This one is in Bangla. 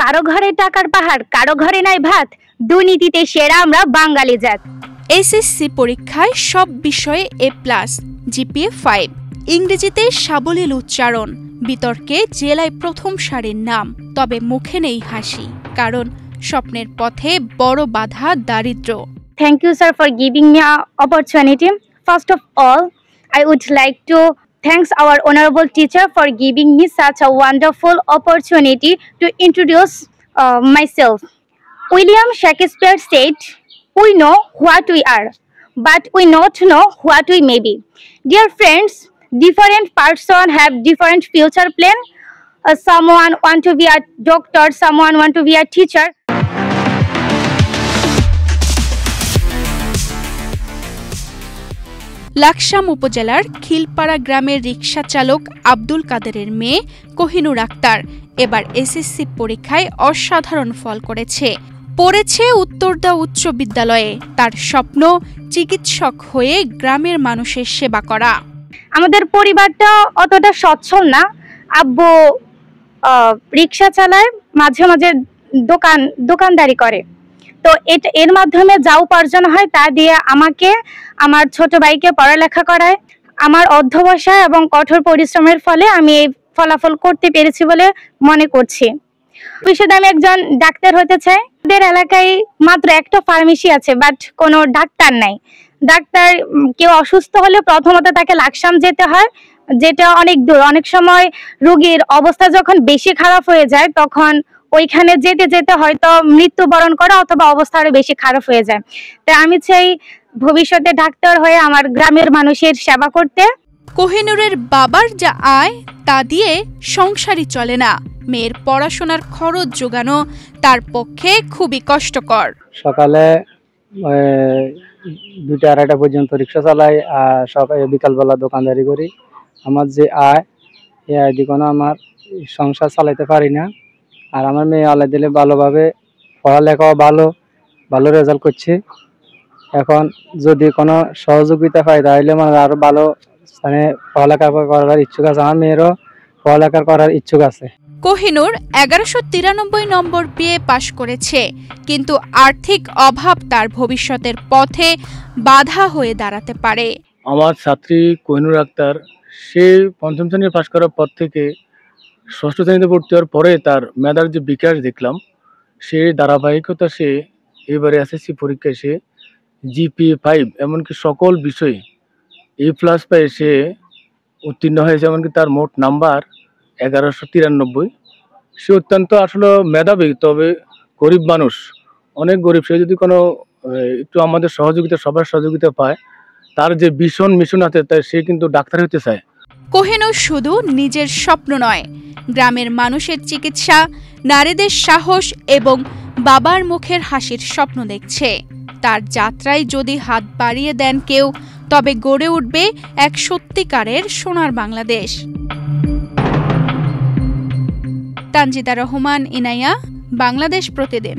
কারো ঘরে টাকার পাহাড়, কারো ঘরে নাই ভাত, দুর্নীতিতে সেরা আমরা বাঙালি জাত। এসএসসি পরীক্ষায় সব বিষয়ে A+, জিপিএ 5, ইংরেজিতে সাবলীল উচ্চারণ, বিতর্কে জেলায় প্রথম সারির নাম। তবে মুখে নেই হাসি, কারণ স্বপ্নের পথে বড় বাধা দারিদ্র্য। Thank you, sir, for giving me an opportunity. First of all, I would like to thank our honorable teacher for giving me such a wonderful opportunity to introduce myself. William Shakespeare said, "We know what we are, but we not know what we may be." Dear friends, different person have different future plan. Someone want to be a doctor, someone want to be a teacher. Laksam উপজেলার খিলপাড়া গ্রামের রিকশা চালক আব্দুল কাদেরের মেয়ে কোহিনুর আক্তার এবার এসএসসি পরীক্ষায় অসাধারণ ফল করেছে। পড়েছে উত্তরদা উচ্চ বিদ্যালয়ে। তার স্বপ্ন চিকিৎসক হয়ে গ্রামের মানুষের সেবা করা। আমাদের পরিবারটা অতটা সচ্ছল না। আব্বু রিকশা চালায়, মাঝে মাঝে দোকানদারি করে। তো এর মাধ্যমে যা উপার্জন হয় তা দিয়ে আমাকে, আমার ছোট ভাইকে পড়ালেখা করায়। আমার অধ্যবসায় এবং কঠোর পরিশ্রমের ফলে আমি এই ফলাফল করতে পেরেছি বলে মনে করছি। ভবিষ্যতে আমি একজন ডাক্তার হতে চাই। আমাদের এলাকায় মাত্র একটা ফার্মেসি আছে, বাট কোনো ডাক্তার নাই। ডাক্তার কেউ অসুস্থ হলে প্রথমত তাকে লাকসাম যেতে হয়, যেটা অনেক দূর। অনেক সময় রোগীর অবস্থা যখন বেশি খারাপ হয়ে যায় তখন ওইখানে যেতে যেতে হয়তো মৃত্যুবরণ করা অথবা অবস্থা আরো বেশি খারাপ হয়ে যায়। তাই আমি চাই ভবিষ্যতে ডাক্তার হয়ে আমার গ্রামের মানুষের সেবা করতে। কোহিনুরের বাবার যা আয় তা দিয়ে সংসারই চলে না। মেয়ের পড়াশোনার খরচ জোগানো তার পক্ষে খুবই কষ্টকর। সকালে 2টা-2:30 পর্যন্ত রিক্সা চালাই, আর বিকালবেলা দোকানদারি করি। আমার যে আয়, এই আয় দিয়ে কোনো আমার সংসার চালাইতে পারি না। আর আমার মেয়ে আল্লাহ দিলে ভালোভাবে পড়ালেখাও ভালো রেজাল্ট করছে। এখন যদি কোনো সহযোগিতা পাই তাহলে আমার আরো ভালো স্থানে পড়ালেখা করার ইচ্ছুক আছে। আমার মেয়েরও পড়ালেখা করার ইচ্ছুক আছে। কোহিনুর 1193 নম্বর পেয়ে পাশ করেছে, কিন্তু আর্থিক অভাব তার ভবিষ্যতের পথে বাধা হয়ে দাঁড়াতে পারে। আমার ছাত্রী কোহিনুর আক্তার, সে 5ম শ্রেণী পাশ করার পর থেকে 6ষ্ঠ শ্রেণীতে ভর্তি হওয়ার পরে তার মেধার যে বিকাশ দেখলাম, সে ধারাবাহিকতা সে এবারে এসএসসি পরীক্ষায় সে জিপিএ 5 এমনকি সকল বিষয়ে A+ পেয়ে সে উত্তীর্ণ হয়েছে। এমনকি তার মোট নাম্বার 1193। সে অত্যন্ত আসলে মেধাবী, তবে গরিব মানুষ, অনেক গরিব। সে যদি কোনো একটু আমাদের সহযোগিতা, সবার সহযোগিতা পায়, তার যে ভীষণ মিশন আছে তাই সে কিন্তু ডাক্তার হতে চায়। কোহিনুর শুধু নিজের স্বপ্ন নয়, গ্রামের মানুষের চিকিৎসা, নারীদের সাহস এবং বাবার মুখের হাসির স্বপ্ন দেখছে। তার যাত্রায় যদি হাত বাড়িয়ে দেন কেউ, তবে গড়ে উঠবে এক সত্যিকারের সোনার বাংলাদেশ। তানজিদা রহমান, ইনায়া, বাংলাদেশ প্রতিদিন।